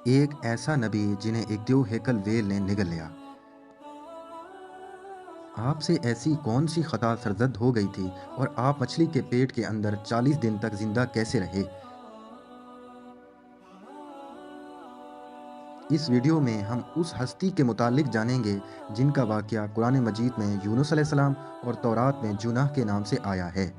ایک ایسا نبی جنہیں ایک دیو ہیکل ویل نے نگل لیا۔ آپ سے ایسی کون سی خطا سرزد ہو گئی تھی اور آپ مچھلی کے پیٹ کے اندر 40 دن تک زندہ کیسے رہے؟ اس ویڈیو میں ہم اس ہستی کے متعلق جانیں گے جن کا واقعہ قرآن مجید میں یونس علیہ السلام اور تورات میں جونہ کے نام سے آیا ہے۔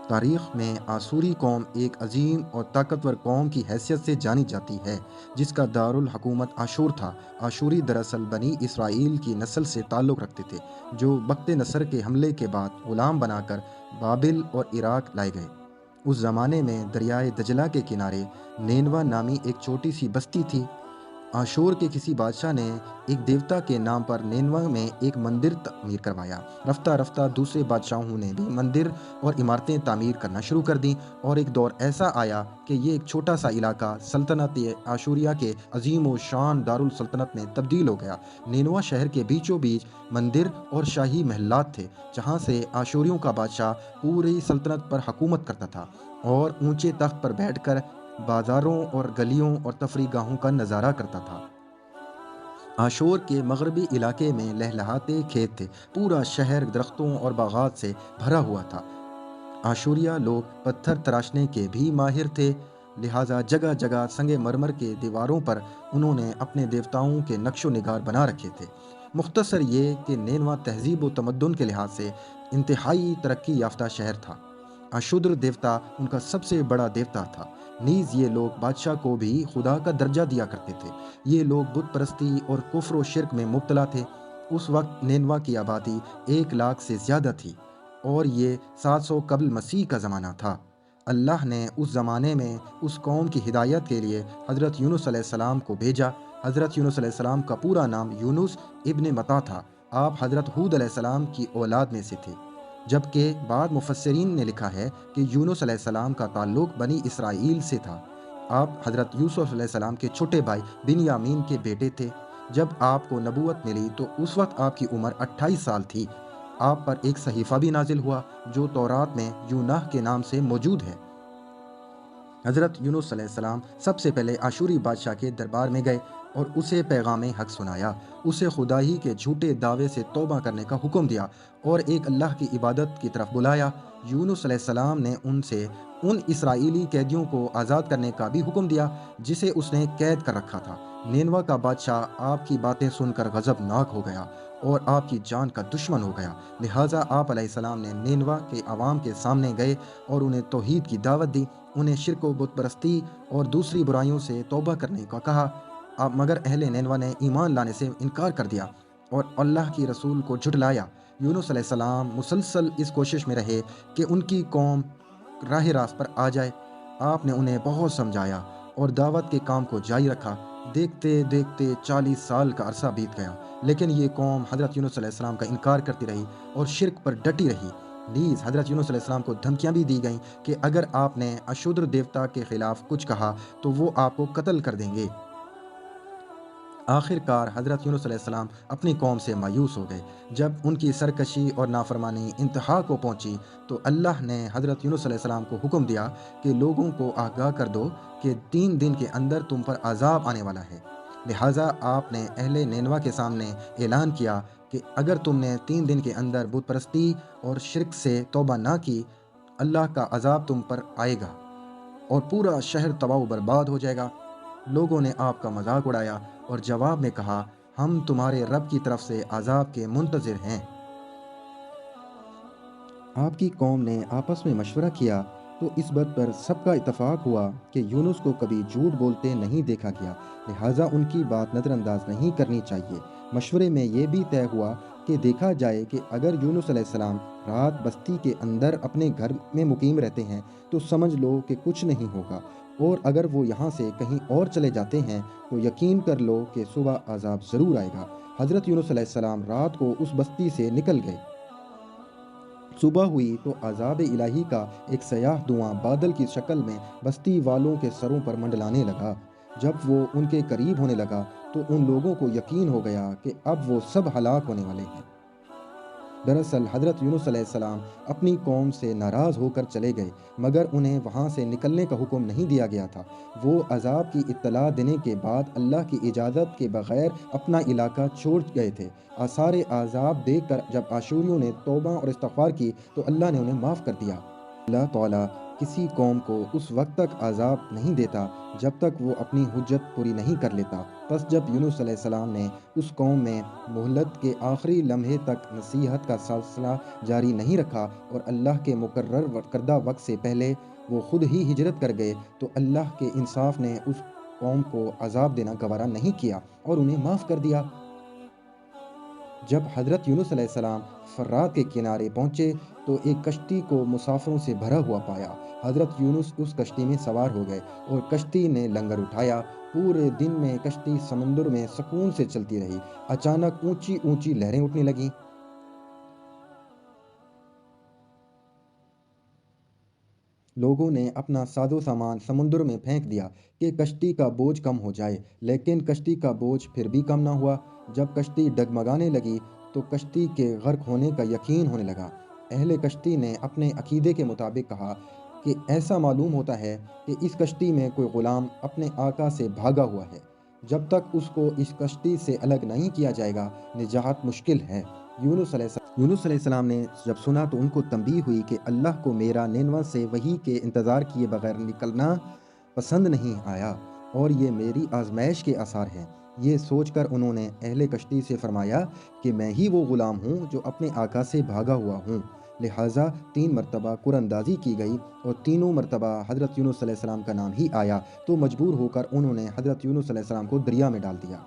تاریخ میں آشوری قوم ایک عظیم اور طاقتور قوم کی حیثیت سے جانی جاتی ہے جس کا دارالحکومت آشور تھا۔ آشوری دراصل بنی اسرائیل کی نسل سے تعلق رکھتے تھے جو بخت نصر کے حملے کے بعد غلام بنا کر بابل اور عراق لائے گئے۔ اس زمانے میں دریائے دجلہ کے کنارے نینوا نامی ایک چھوٹی سی بستی تھی۔ آشور کے کسی بادشاہ نے ایک دیوتا کے نام پر نینوا میں ایک مندر تعمیر کروایا۔ رفتہ رفتہ دوسرے بادشاہوں نے بھی مندر اور عمارتیں تعمیر کرنا شروع کر دیں اور ایک دور ایسا آیا کہ یہ ایک چھوٹا سا علاقہ سلطنت آشوریہ کے عظیم و شان دارالسلطنت میں تبدیل ہو گیا۔ نینوا شہر کے بیچوں بیچ مندر اور شاہی محلات تھے جہاں سے آشوریوں کا بادشاہ پوری سلطنت پر حکومت کرتا تھا اور اونچے تخت پر بیٹھ کر بازاروں اور گلیوں اور تفریح گاہوں کا نظارہ کرتا تھا۔ آشور کے مغربی علاقے میں لہلہاتے کھیت تھے۔ پورا شہر درختوں اور باغات سے بھرا ہوا تھا۔ آشوریہ لوگ پتھر تراشنے کے بھی ماہر تھے، لہٰذا جگہ جگہ سنگ مرمر کے دیواروں پر انہوں نے اپنے دیوتاؤں کے نقش و نگار بنا رکھے تھے۔ مختصر یہ کہ نینوا تہذیب و تمدن کے لحاظ سے انتہائی ترقی یافتہ شہر تھا۔ اشودر دیوتا ان کا سب سے بڑا دیوتا تھا۔ نیز یہ لوگ بادشاہ کو بھی خدا کا درجہ دیا کرتے تھے۔ یہ لوگ بت پرستی اور کفر و شرک میں مبتلا تھے۔ اس وقت نینوا کی آبادی 1 لاکھ سے زیادہ تھی اور یہ 700 قبل مسیح کا زمانہ تھا۔ اللہ نے اس زمانے میں اس قوم کی ہدایت کے لیے حضرت یونس علیہ السلام کو بھیجا۔ حضرت یونس علیہ السلام کا پورا نام یونس ابن متا تھا۔ آپ حضرت ہود علیہ السلام کی اولاد میں سے تھے، جبکہ بعض مفسرین نے لکھا ہے کہ یونس علیہ السلام کا تعلق بنی اسرائیل سے تھا۔ آپ حضرت یوسف علیہ السلام کے چھوٹے بھائی بنیامین کے بیٹے تھے۔ جب آپ کو نبوت ملی تو اس وقت آپ کی عمر 28 سال تھی۔ آپ پر ایک صحیفہ بھی نازل ہوا جو تورات میں یونہ کے نام سے موجود ہے۔ حضرت یونس علیہ السلام سب سے پہلے آشوری بادشاہ کے دربار میں گئے اور اسے پیغام حق سنایا۔ اسے خدائی کے جھوٹے دعوے سے توبہ کرنے کا حکم دیا اور ایک اللہ کی عبادت کی طرف بلایا۔ یونس علیہ السلام نے ان سے ان اسرائیلی قیدیوں کو آزاد کرنے کا بھی حکم دیا جسے اس نے قید کر رکھا تھا۔ نینوا کا بادشاہ آپ کی باتیں سن کر غضبناک ہو گیا اور آپ کی جان کا دشمن ہو گیا، لہٰذا آپ علیہ السلام نے نینوا کے عوام کے سامنے گئے اور انہیں توحید کی دعوت دی، انہیں شرک و بت پرستی اور دوسری برائیوں سے توبہ کرنے کا کہا۔ مگر اہل نینوا نے ایمان لانے سے انکار کر دیا اور اللہ کی رسول کو جھٹلایا۔ یونس علیہ السلام مسلسل اس کوشش میں رہے کہ ان کی قوم راہ راست پر آ جائے۔ آپ نے انہیں بہت سمجھایا اور دعوت کے کام کو جاری رکھا۔ دیکھتے دیکھتے 40 سال کا عرصہ بیت گیا، لیکن یہ قوم حضرت یونس علیہ السلام کا انکار کرتی رہی اور شرک پر ڈٹی رہی۔ نیز حضرت یونس علیہ السلام کو دھمکیاں بھی دی گئیں کہ اگر آپ نے اشودر دیوتا کے خلاف کچھ کہا تو وہ آپ کو قتل کر دیں گے۔ آخر کار حضرت یونس علیہ السلام اپنی قوم سے مایوس ہو گئے۔ جب ان کی سرکشی اور نافرمانی انتہا کو پہنچی تو اللہ نے حضرت یونس علیہ السلام کو حکم دیا کہ لوگوں کو آگاہ کر دو کہ 3 دن کے اندر تم پر عذاب آنے والا ہے۔ لہٰذا آپ نے اہل نینوا کے سامنے اعلان کیا کہ اگر تم نے 3 دن کے اندر بت پرستی اور شرک سے توبہ نہ کی، اللہ کا عذاب تم پر آئے گا اور پورا شہر تباہ و برباد ہو جائے گا۔ لوگوں نے آپ کا مذاق اڑایا اور جواب میں کہا، ہم تمہارے رب کی طرف سے عذاب کے منتظر ہیں۔ آپ کی قوم نے آپس میں مشورہ کیا تو اس بات پر سب کا اتفاق ہوا کہ یونس کو کبھی جھوٹ بولتے نہیں دیکھا گیا، لہٰذا ان کی بات نظر انداز نہیں کرنی چاہیے۔ مشورے میں یہ بھی طے ہوا کہ دیکھا جائے کہ اگر یونس علیہ السلام رات بستی کے اندر اپنے گھر میں مقیم رہتے ہیں تو سمجھ لو کہ کچھ نہیں ہوگا، اور اگر وہ یہاں سے کہیں اور چلے جاتے ہیں تو یقین کر لو کہ صبح عذاب ضرور آئے گا۔ حضرت یونس علیہ السلام رات کو اس بستی سے نکل گئے۔ صبح ہوئی تو عذاب الہی کا ایک سیاہ دھواں بادل کی شکل میں بستی والوں کے سروں پر منڈلانے لگا۔ جب وہ ان کے قریب ہونے لگا تو ان لوگوں کو یقین ہو گیا کہ اب وہ سب ہلاک ہونے والے ہیں۔ دراصل حضرت یونس علیہ السلام اپنی قوم سے ناراض ہو کر چلے گئے، مگر انہیں وہاں سے نکلنے کا حکم نہیں دیا گیا تھا۔ وہ عذاب کی اطلاع دینے کے بعد اللہ کی اجازت کے بغیر اپنا علاقہ چھوڑ گئے تھے۔ آثار عذاب دیکھ کر جب آشوریوں نے توبہ اور استغفار کی تو اللہ نے انہیں معاف کر دیا۔ اللہ تعالیٰ کسی قوم کو اس وقت تک عذاب نہیں دیتا جب تک وہ اپنی حجت پوری نہیں کر لیتا۔ پس جب یونس علیہ السلام نے اس قوم میں مہلت کے آخری لمحے تک نصیحت کا سلسلہ جاری نہیں رکھا اور اللہ کے مقرر کردہ وقت سے پہلے وہ خود ہی ہجرت کر گئے، تو اللہ کے انصاف نے اس قوم کو عذاب دینا گوارا نہیں کیا اور انہیں معاف کر دیا۔ جب حضرت یونس علیہ السلام فرات کے کنارے پہنچے تو ایک کشتی کو مسافروں سے بھرا ہوا پایا۔ حضرت یونس اس کشتی میں سوار ہو گئے اور کشتی نے لنگر اٹھایا۔ پورے دن میں کشتی سمندر میں سکون سے چلتی رہی۔ اچانک اونچی اونچی لہریں اٹھنے لگیں۔ لوگوں نے اپنا ساز و سامان سمندر میں پھینک دیا کہ کشتی کا بوجھ کم ہو جائے، لیکن کشتی کا بوجھ پھر بھی کم نہ ہوا۔ جب کشتی ڈگمگانے لگی تو کشتی کے غرق ہونے کا یقین ہونے لگا۔ اہل کشتی نے اپنے عقیدے کے مطابق کہا کہ ایسا معلوم ہوتا ہے کہ اس کشتی میں کوئی غلام اپنے آقا سے بھاگا ہوا ہے۔ جب تک اس کو اس کشتی سے الگ نہیں کیا جائے گا، نجات مشکل ہے۔ یونس علیہ السلام نے جب سنا تو ان کو تنبیہ ہوئی کہ اللہ کو میرا نینوا سے وحی کے انتظار کیے بغیر نکلنا پسند نہیں آیا اور یہ میری آزمائش کے آثار ہیں۔ یہ سوچ کر انہوں نے اہل کشتی سے فرمایا کہ میں ہی وہ غلام ہوں جو اپنے آقا سے بھاگا ہوا ہوں۔ لہٰذا 3 مرتبہ قراندازی کی گئی اور تینوں مرتبہ حضرت یونس علیہ السلام کا نام ہی آیا، تو مجبور ہو کر انہوں نے حضرت یونس علیہ السلام کو دریا میں ڈال دیا۔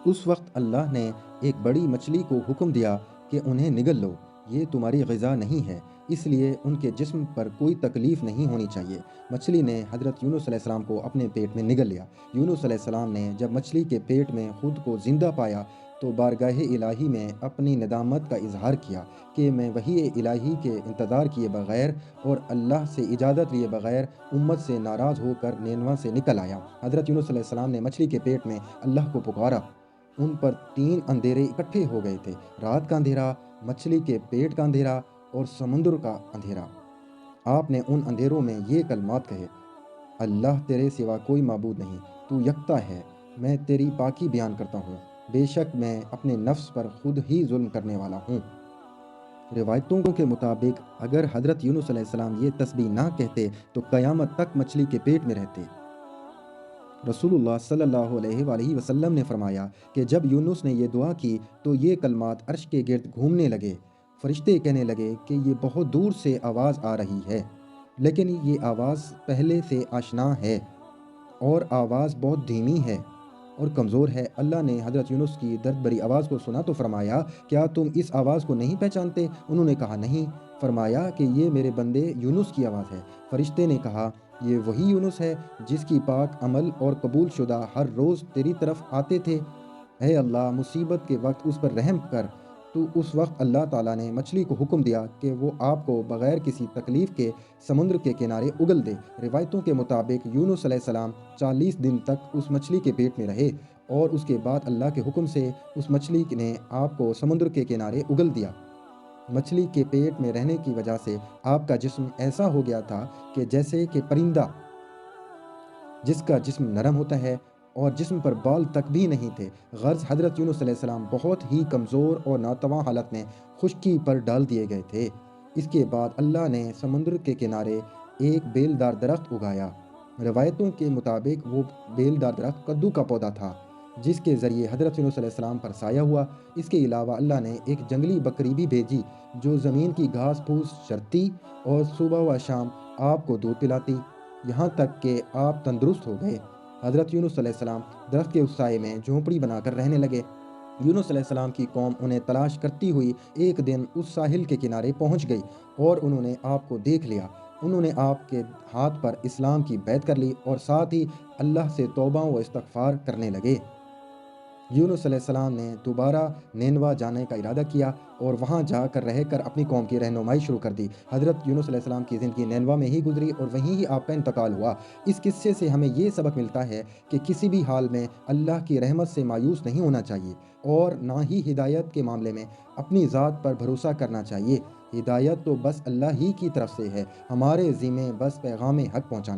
اس وقت اللہ نے ایک بڑی مچھلی کو حکم دیا کہ انہیں نگل لو، یہ تمہاری غذا نہیں ہے، اس لیے ان کے جسم پر کوئی تکلیف نہیں ہونی چاہیے۔ مچھلی نے حضرت یونس علیہ السلام کو اپنے پیٹ میں نگل لیا۔ یونس علیہ السلام نے جب مچھلی کے پیٹ میں خود کو زندہ پایا تو بارگاہ الہی میں اپنی ندامت کا اظہار کیا کہ میں وحی الہی کے انتظار کیے بغیر اور اللہ سے اجازت لیے بغیر امت سے ناراض ہو کر نینوا سے نکل آیا۔ حضرت یونس علیہ السلام نے مچھلی کے پیٹ میں اللہ کو پکارا۔ ان پر 3 اندھیرے اکٹھے ہو گئے تھے، رات کا اندھیرا، مچھلی کے پیٹ کا اندھیرا اور سمندر کا اندھیرا۔ آپ نے ان اندھیروں میں یہ کلمات کہے: اللہ تیرے سوا کوئی معبود نہیں، تو یکتا ہے، میں تیری پاکی بیان کرتا ہوں، بے شک میں اپنے نفس پر خود ہی ظلم کرنے والا ہوں۔ روایتوں کے مطابق اگر حضرت یونس علیہ السلام یہ تسبیح نہ کہتے تو قیامت تک مچھلی کے پیٹ میں رہتے۔ رسول اللہ صلی اللہ علیہ وآلہ وسلم نے فرمایا کہ جب یونس نے یہ دعا کی تو یہ کلمات عرش کے گرد گھومنے لگے۔ فرشتے کہنے لگے کہ یہ بہت دور سے آواز آ رہی ہے، لیکن یہ آواز پہلے سے آشنا ہے اور آواز بہت دھیمی ہے اور کمزور ہے۔ اللہ نے حضرت یونس کی درد بھری آواز کو سنا تو فرمایا، کیا تم اس آواز کو نہیں پہچانتے؟ انہوں نے کہا نہیں۔ فرمایا کہ یہ میرے بندے یونس کی آواز ہے۔ فرشتے نے کہا، یہ وہی یونس ہے جس کی پاک عمل اور قبول شدہ ہر روز تیری طرف آتے تھے۔ اے اللہ، مصیبت کے وقت اس پر رحم کر۔ تو اس وقت اللہ تعالیٰ نے مچھلی کو حکم دیا کہ وہ آپ کو بغیر کسی تکلیف کے سمندر کے کنارے اگل دے۔ روایتوں کے مطابق یونس علیہ السلام 40 دن تک اس مچھلی کے پیٹ میں رہے اور اس کے بعد اللہ کے حکم سے اس مچھلی نے آپ کو سمندر کے کنارے اگل دیا۔ مچھلی کے پیٹ میں رہنے کی وجہ سے آپ کا جسم ایسا ہو گیا تھا کہ جیسے کہ پرندہ جس کا جسم نرم ہوتا ہے اور جسم پر بال تک بھی نہیں تھے۔ غرض حضرت یونس علیہ السلام بہت ہی کمزور اور ناتواں حالت میں خشکی پر ڈال دیے گئے تھے۔ اس کے بعد اللہ نے سمندر کے کنارے ایک بیلدار درخت اگایا۔ روایتوں کے مطابق وہ بیلدار درخت کدو کا پودا تھا جس کے ذریعے حضرت یونس علیہ السلام پر سایہ ہوا۔ اس کے علاوہ اللہ نے ایک جنگلی بکری بھی بھیجی جو زمین کی گھاس پھوس چرتی اور صبح و شام آپ کو دودھ پلاتی، یہاں تک کہ آپ تندرست ہو گئے۔ حضرت یونس علیہ السلام درخت کے اس سائے میں جھونپڑی بنا کر رہنے لگے۔ یونس علیہ السلام کی قوم انہیں تلاش کرتی ہوئی ایک دن اس ساحل کے کنارے پہنچ گئی اور انہوں نے آپ کو دیکھ لیا۔ انہوں نے آپ کے ہاتھ پر اسلام کی بیعت کر لی اور ساتھ ہی اللہ سے توبہ و استغفار کرنے لگے۔ یونس علیہ السلام نے دوبارہ نینوا جانے کا ارادہ کیا اور وہاں جا کر رہ کر اپنی قوم کی رہنمائی شروع کر دی۔ حضرت یونس علیہ السلام کی زندگی نینوا میں ہی گزری اور وہیں ہی آپ کا انتقال ہوا۔ اس قصے سے ہمیں یہ سبق ملتا ہے کہ کسی بھی حال میں اللہ کی رحمت سے مایوس نہیں ہونا چاہیے اور نہ ہی ہدایت کے معاملے میں اپنی ذات پر بھروسہ کرنا چاہیے۔ ہدایت تو بس اللہ ہی کی طرف سے ہے، ہمارے ذمہ بس پیغام حق پہنچانا ہے۔